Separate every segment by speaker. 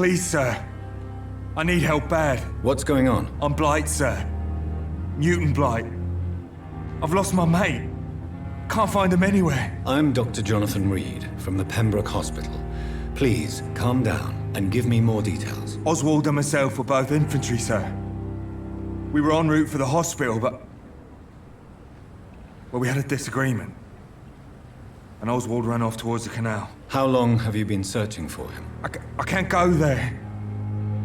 Speaker 1: Please, sir. I need help bad.
Speaker 2: What's going on?
Speaker 1: I'm Blight, sir. Newton Blight. I've lost my mate. Can't find him anywhere.
Speaker 2: I'm Dr. Jonathan Reed from the Pembroke Hospital. Please, calm down and give me more details.
Speaker 1: Oswald and myself were both infantry, sir. We were en route for the hospital, but... well, we had a disagreement. And Oswald ran off towards the canal.
Speaker 2: How long have you been searching for him?
Speaker 1: I can't go there.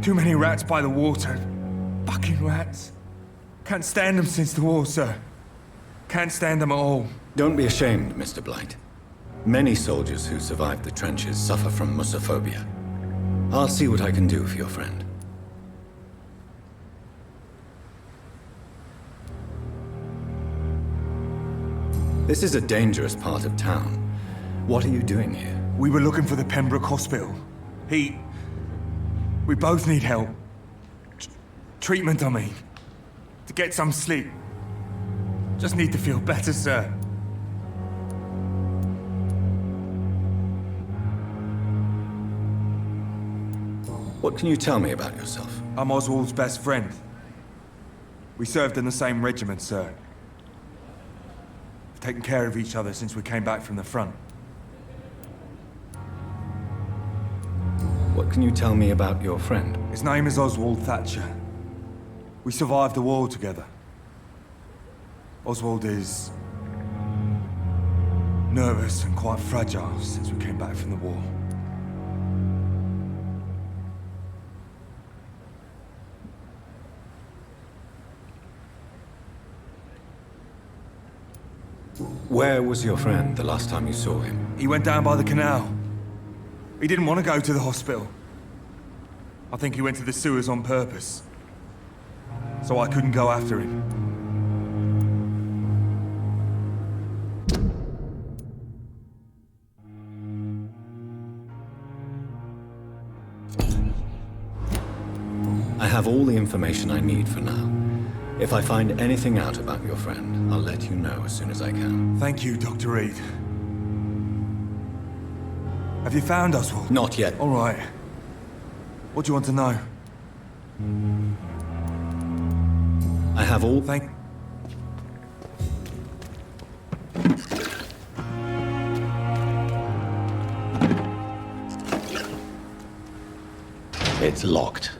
Speaker 1: Too many rats by the water. Fucking rats. Can't stand them since the war, sir. Can't stand them at all.
Speaker 2: Don't be ashamed, Mr. Blight. Many soldiers who survived the trenches suffer from musophobia. I'll see what I can do for your friend. This is a dangerous part of town. What are you doing here?
Speaker 1: We were looking for the Pembroke Hospital. We both need help. Treatment, I mean. To get some sleep. Just need to feel better, sir.
Speaker 2: What can you tell me about yourself?
Speaker 1: I'm Oswald's best friend. We served in the same regiment, sir. We've taken care of each other since we came back from the front.
Speaker 2: What can you tell me about your friend?
Speaker 1: His name is Oswald Thatcher. We survived the war together. Oswald is... nervous and quite fragile since we came back from the war.
Speaker 2: Where was your friend the last time you saw him?
Speaker 1: He went down by the canal. He didn't want to go to the hospital. I think he went to the sewers on purpose. So I couldn't go after him.
Speaker 2: I have all the information I need for now. If I find anything out about your friend, I'll let you know as soon as I can.
Speaker 1: Thank you, Dr. Reed. Have you found Oswald?
Speaker 2: Not yet.
Speaker 1: All right. What do you want to know?
Speaker 2: I have all... It's locked.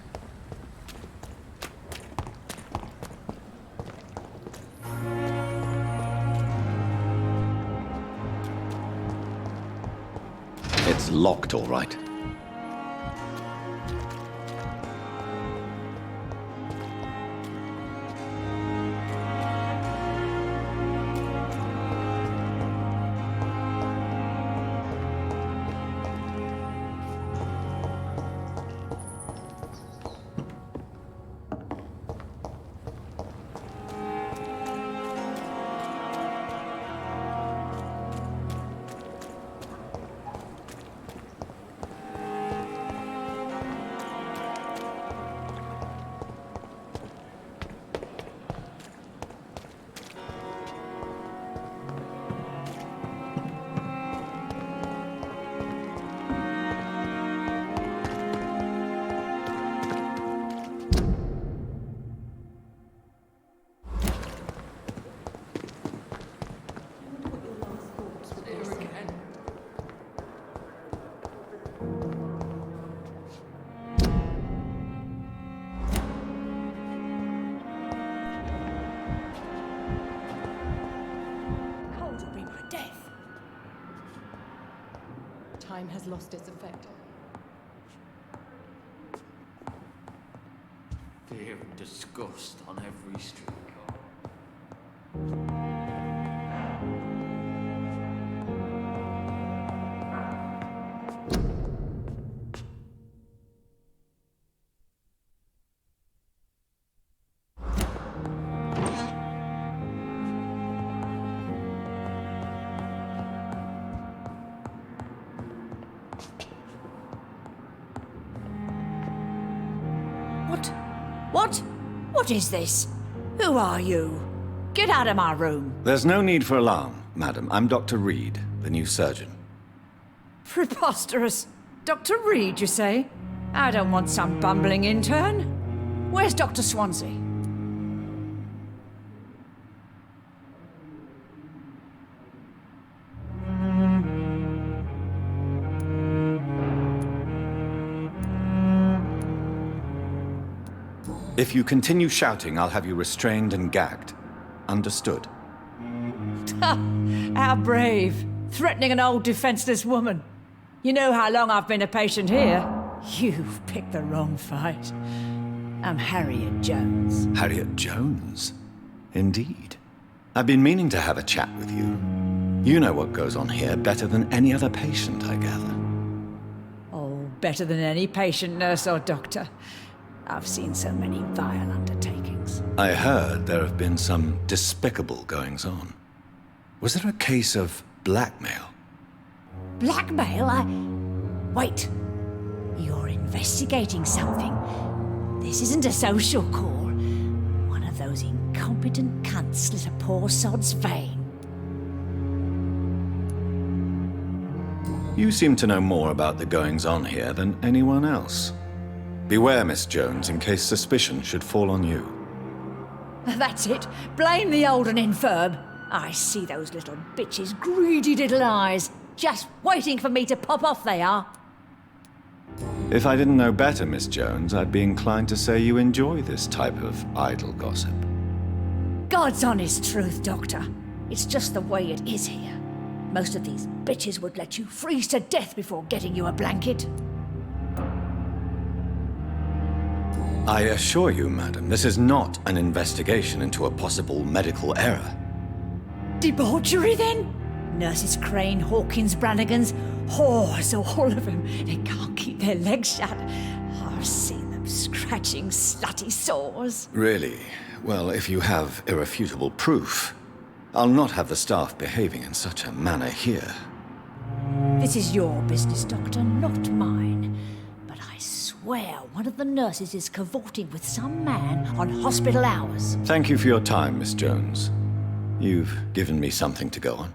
Speaker 2: It's locked, all right.
Speaker 3: Time has lost its effect.
Speaker 4: Fear and disgust on every streetcar.
Speaker 5: What is this? Who are you? Get out of my room.
Speaker 2: There's no need for alarm, madam. I'm Dr. Reed, the new surgeon.
Speaker 5: Preposterous. Dr. Reed, you say? I don't want some bumbling intern. Where's Dr. Swansea?
Speaker 2: If you continue shouting, I'll have you restrained and gagged. Understood?
Speaker 5: How brave. Threatening an old defenseless woman. You know how long I've been a patient here? You've picked the wrong fight. I'm Harriet Jones.
Speaker 2: Harriet Jones? Indeed. I've been meaning to have a chat with you. You know what goes on here better than any other patient, I gather.
Speaker 5: Oh, better than any patient, nurse or doctor. I've seen so many vile undertakings.
Speaker 2: I heard there have been some despicable goings-on. Was there a case of blackmail?
Speaker 5: Blackmail? Wait. You're investigating something. This isn't a social call. One of those incompetent cunts slit a poor sod's vein.
Speaker 2: You seem to know more about the goings-on here than anyone else. Beware, Miss Jones, in case suspicion should fall on you.
Speaker 5: That's it. Blame the old and infirm. I see those little bitches' greedy little eyes. Just waiting for me to pop off they are.
Speaker 2: If I didn't know better, Miss Jones, I'd be inclined to say you enjoy this type of idle gossip.
Speaker 5: God's honest truth, Doctor. It's just the way it is here. Most of these bitches would let you freeze to death before getting you a blanket.
Speaker 2: I assure you, madam, this is not an investigation into a possible medical error.
Speaker 5: Debauchery, then? Nurses Crane, Hawkins, Brannigans, whores, all of them. They can't keep their legs shut. I've seen them scratching slutty sores.
Speaker 2: Really? Well, if you have irrefutable proof, I'll not have the staff behaving in such a manner here.
Speaker 5: This is your business, Doctor, not mine. But I swear one of the nurses is cavorting with some man on hospital hours.
Speaker 2: Thank you for your time, Miss Jones. You've given me something to go on.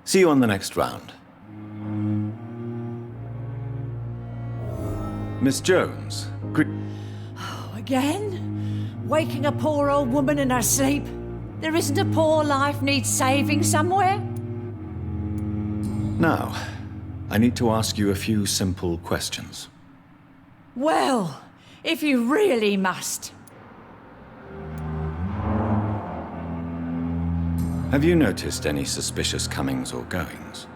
Speaker 2: See you on the next round. Miss Jones,
Speaker 5: Again? Waking a poor old woman in her sleep? There isn't a poor life needs saving somewhere?
Speaker 2: now, I need to ask you a few simple questions.
Speaker 5: Well, if you really must.
Speaker 2: Have you noticed any suspicious comings or goings?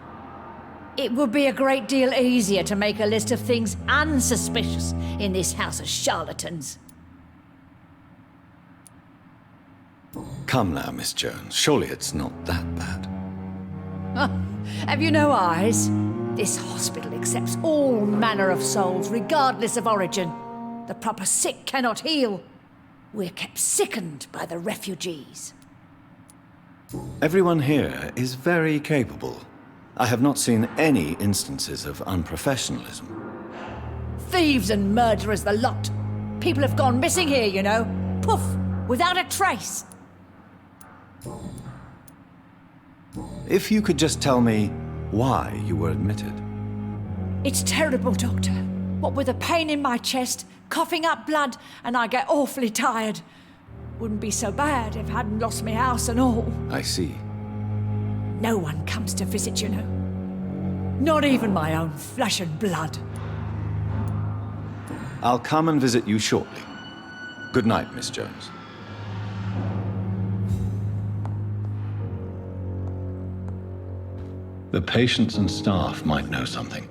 Speaker 5: It would be a great deal easier to make a list of things unsuspicious in this house of charlatans.
Speaker 2: Come now, Miss Jones. Surely it's not that bad.
Speaker 5: Have you no eyes? This hospital accepts all manner of souls, regardless of origin. The proper sick cannot heal. We're kept sickened by the refugees.
Speaker 2: Everyone here is very capable. I have not seen any instances of unprofessionalism.
Speaker 5: Thieves and murderers, the lot. People have gone missing here, you know. Poof, without a trace.
Speaker 2: If you could just tell me why you were admitted.
Speaker 5: It's terrible, Doctor. What with a pain in my chest, coughing up blood, and I get awfully tired. Wouldn't be so bad if I hadn't lost my house and all.
Speaker 2: I see.
Speaker 5: No one comes to visit, you know. Not even my own flesh and blood.
Speaker 2: I'll come and visit you shortly. Good night, Miss Jones. The patients and staff might know something.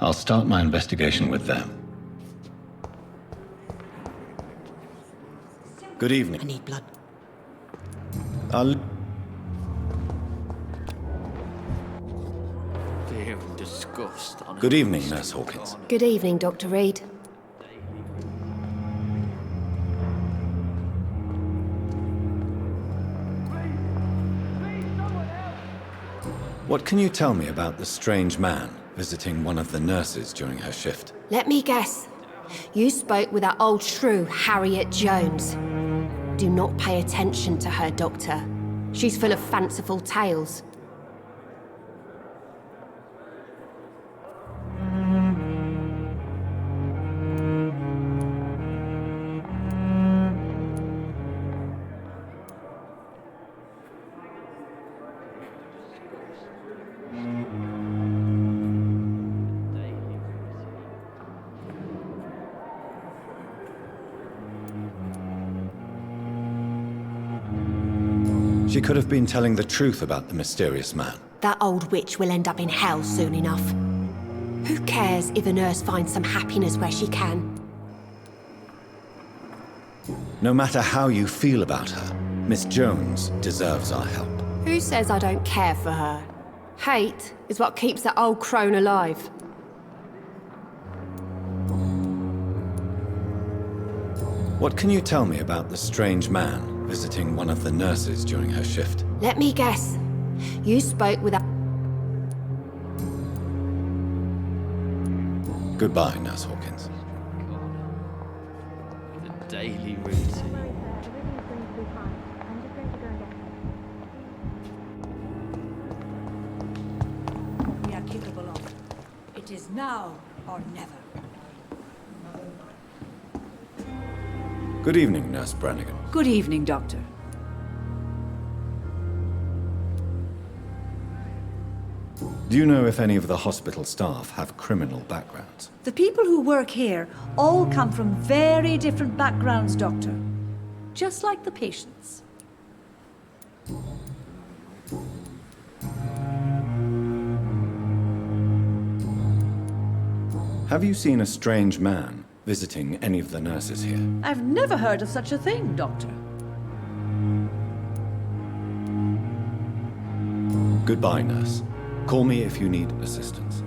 Speaker 2: I'll start my investigation with them. Good evening.
Speaker 6: I need blood.
Speaker 4: Fear and disgust on
Speaker 2: Good
Speaker 4: every
Speaker 2: evening,
Speaker 4: street
Speaker 2: Nurse Hawkins.
Speaker 4: corner.
Speaker 6: Good evening, Dr. Reed.
Speaker 2: What can you tell me about the strange man visiting one of the nurses during her shift?
Speaker 6: Let me guess. You spoke with that old shrew, Harriet Jones. Do not pay attention to her, Doctor. She's full of fanciful tales.
Speaker 2: She could have been telling the truth about the mysterious man.
Speaker 6: That old witch will end up in hell soon enough. Who cares if a nurse finds some happiness where she can?
Speaker 2: No matter how you feel about her, Miss Jones deserves our help.
Speaker 6: Who says I don't care for her? Hate is what keeps that old crone alive.
Speaker 2: What can you tell me about the strange man visiting one of the nurses during her shift?
Speaker 6: Let me guess. You spoke with a...
Speaker 2: Goodbye, Nurse Hawkins.
Speaker 4: The daily routine.
Speaker 5: We are capable of. It is now or never.
Speaker 2: Good evening, Nurse Brannigan.
Speaker 5: Good evening, Doctor.
Speaker 2: Do you know if any of the hospital staff have criminal backgrounds?
Speaker 5: The people who work here all come from very different backgrounds, Doctor. Just like the patients.
Speaker 2: Have you seen a strange man visiting any of the nurses here?
Speaker 5: I've never heard of such a thing, Doctor.
Speaker 2: Goodbye, nurse. Call me if you need assistance.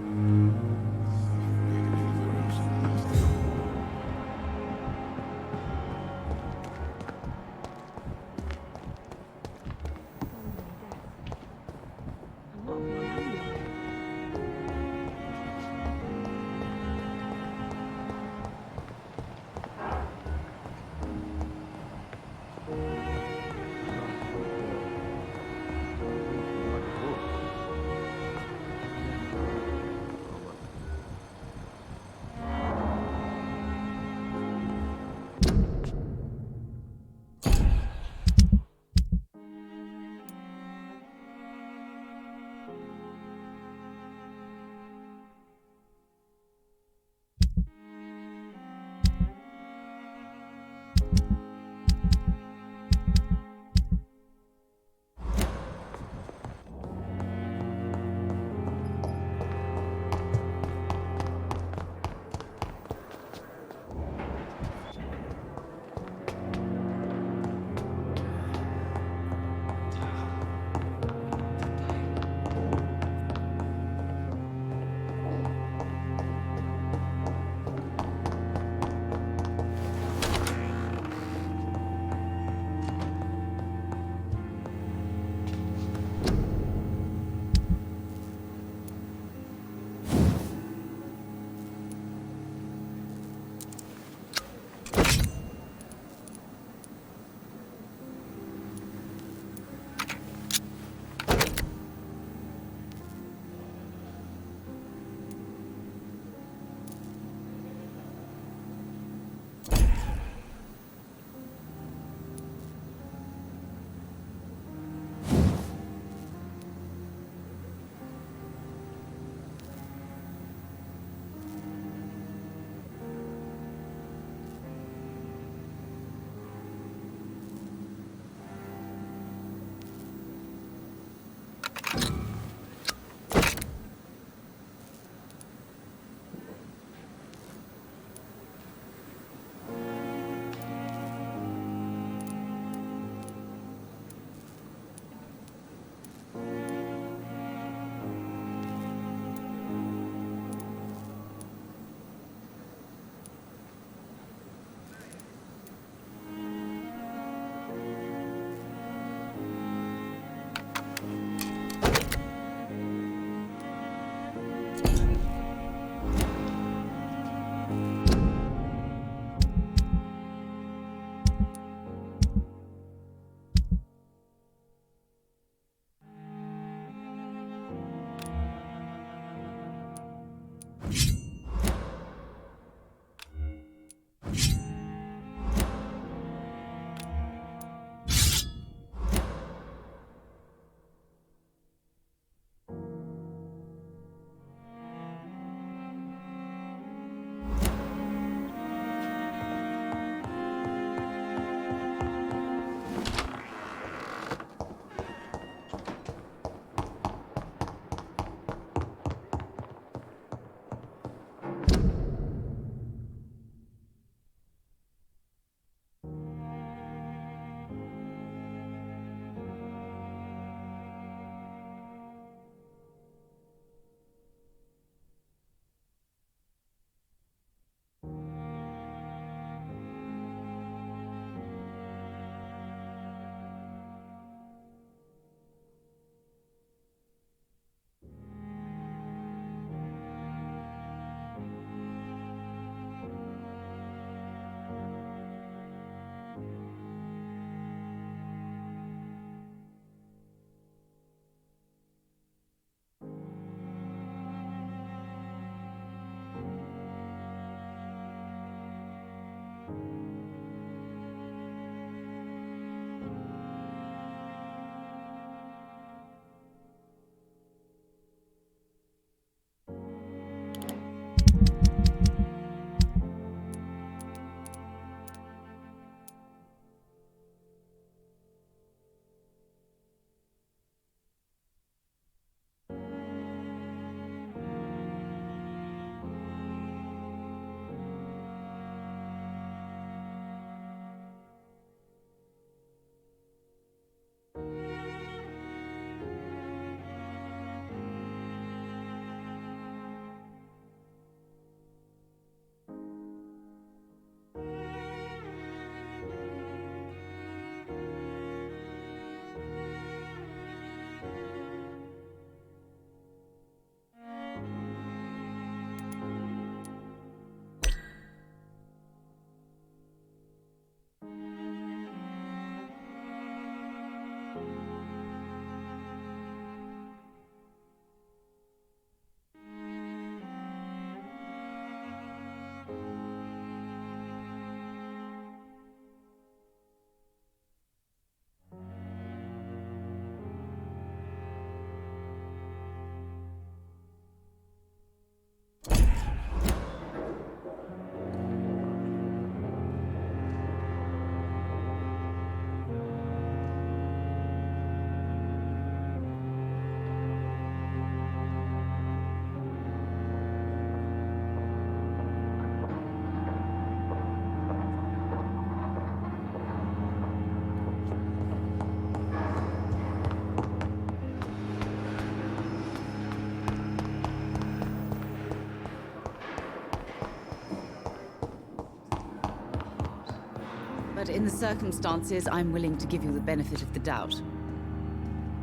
Speaker 7: But in the circumstances, I'm willing to give you the benefit of the doubt.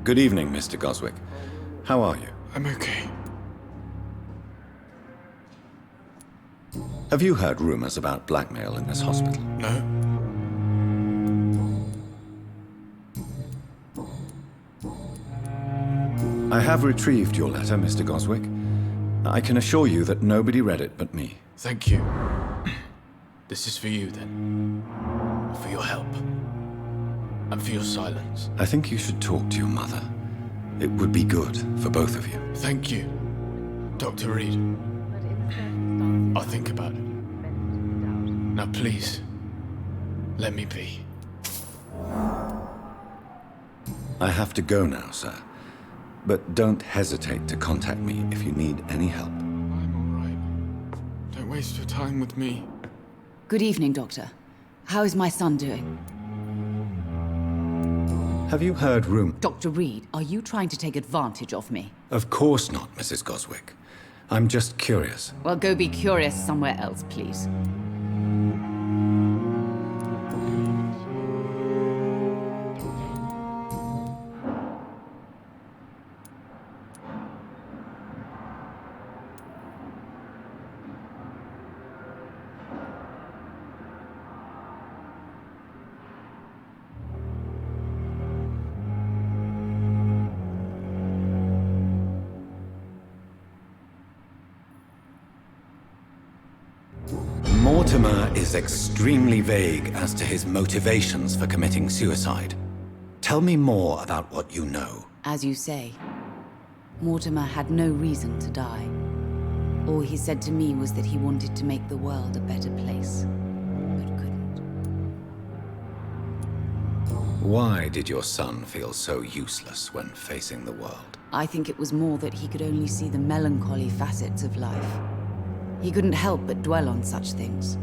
Speaker 2: Good evening, Mr. Goswick. How are you?
Speaker 1: I'm okay.
Speaker 2: Have you heard rumors about blackmail in this hospital?
Speaker 1: No?
Speaker 2: I have retrieved your letter, Mr. Goswick. I can assure you that nobody read it but me.
Speaker 8: Thank you. This is for you, then. For your help. And for your silence.
Speaker 2: I think you should talk to your mother. It would be good for both of you.
Speaker 8: Thank you, Dr. Reed. I'll think about it. Now please, let me be.
Speaker 2: I have to go now, sir. But don't hesitate to contact me if you need any help.
Speaker 1: I'm all right. Don't waste your time with me.
Speaker 7: Good evening, Doctor. How is my son doing?
Speaker 2: Have you heard
Speaker 7: Dr. Reed, are you trying to take advantage of me?
Speaker 2: Of course not, Mrs. Goswick. I'm just curious.
Speaker 7: Well, go be curious somewhere else, please.
Speaker 2: Mortimer is extremely vague as to his motivations for committing suicide. Tell me more about what you know.
Speaker 7: As you say, Mortimer had no reason to die. All he said to me was that he wanted to make the world a better place, but couldn't.
Speaker 2: Why did your son feel so useless when facing the world?
Speaker 7: I think it was more that he could only see the melancholy facets of life. He couldn't help but dwell on such things.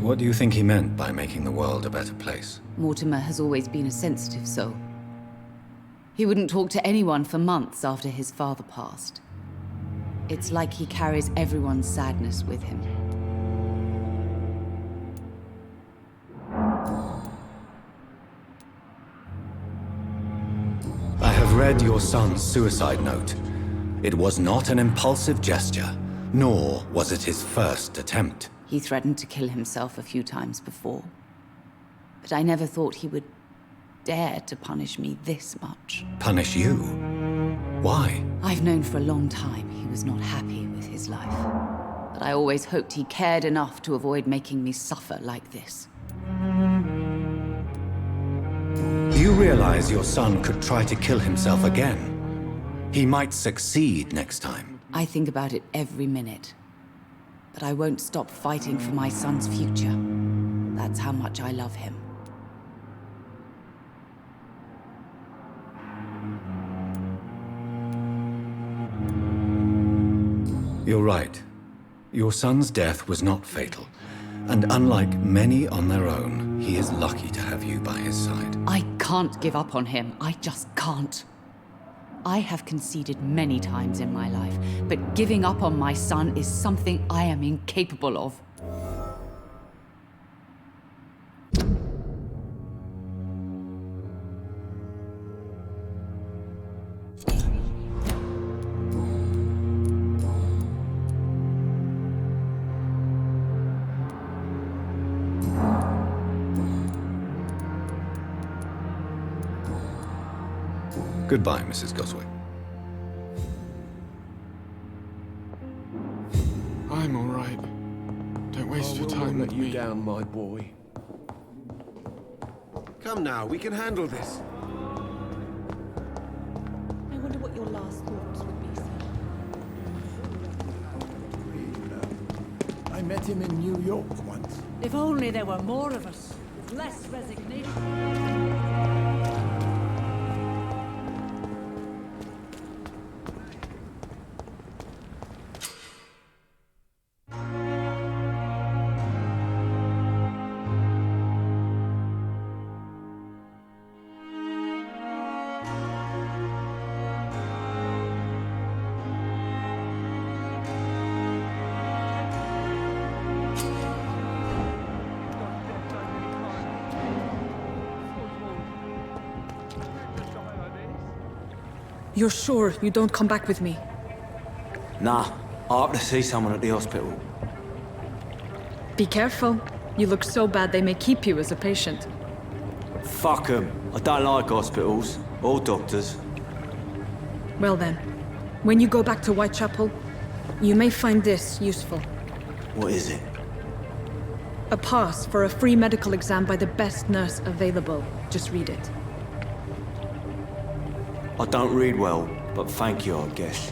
Speaker 2: What do you think he meant by making the world a better place?
Speaker 7: Mortimer has always been a sensitive soul. He wouldn't talk to anyone for months after his father passed. It's like he carries everyone's sadness with him.
Speaker 2: I have read your son's suicide note. It was not an impulsive gesture, nor was it his first attempt.
Speaker 7: He threatened to kill himself a few times before. But I never thought he would dare to punish me this much.
Speaker 2: Punish you? Why?
Speaker 7: I've known for a long time he was not happy with his life. But I always hoped he cared enough to avoid making me suffer like this.
Speaker 2: Do you realize your son could try to kill himself again? He might succeed next time.
Speaker 7: I think about it every minute. But I won't stop fighting for my son's future. That's how much I love him.
Speaker 2: You're right. Your son's death was not fatal. And unlike many on their own, he is lucky to have you by his side.
Speaker 7: I can't give up on him. I just can't. I have conceded many times in my life, but giving up on my son is something I am incapable of.
Speaker 2: Goodbye, Mrs. Goswick.
Speaker 1: I'm all right. Don't waste your time with me.
Speaker 4: down, my boy.
Speaker 9: Come now, we can handle this.
Speaker 3: I wonder what your last thoughts would be, sir.
Speaker 10: I met him in New York once.
Speaker 5: If only there were more of us, with less resignation.
Speaker 11: You're sure you don't come back with me?
Speaker 4: Nah, I have to see someone at the hospital.
Speaker 11: Be careful. You look so bad they may keep you as a patient.
Speaker 4: Fuck 'em. I don't like hospitals. Or doctors.
Speaker 11: Well then, when you go back to Whitechapel, you may find this useful.
Speaker 4: What is it?
Speaker 11: A pass for a free medical exam by the best nurse available. Just read it.
Speaker 4: I don't read well, but thank you, I guess.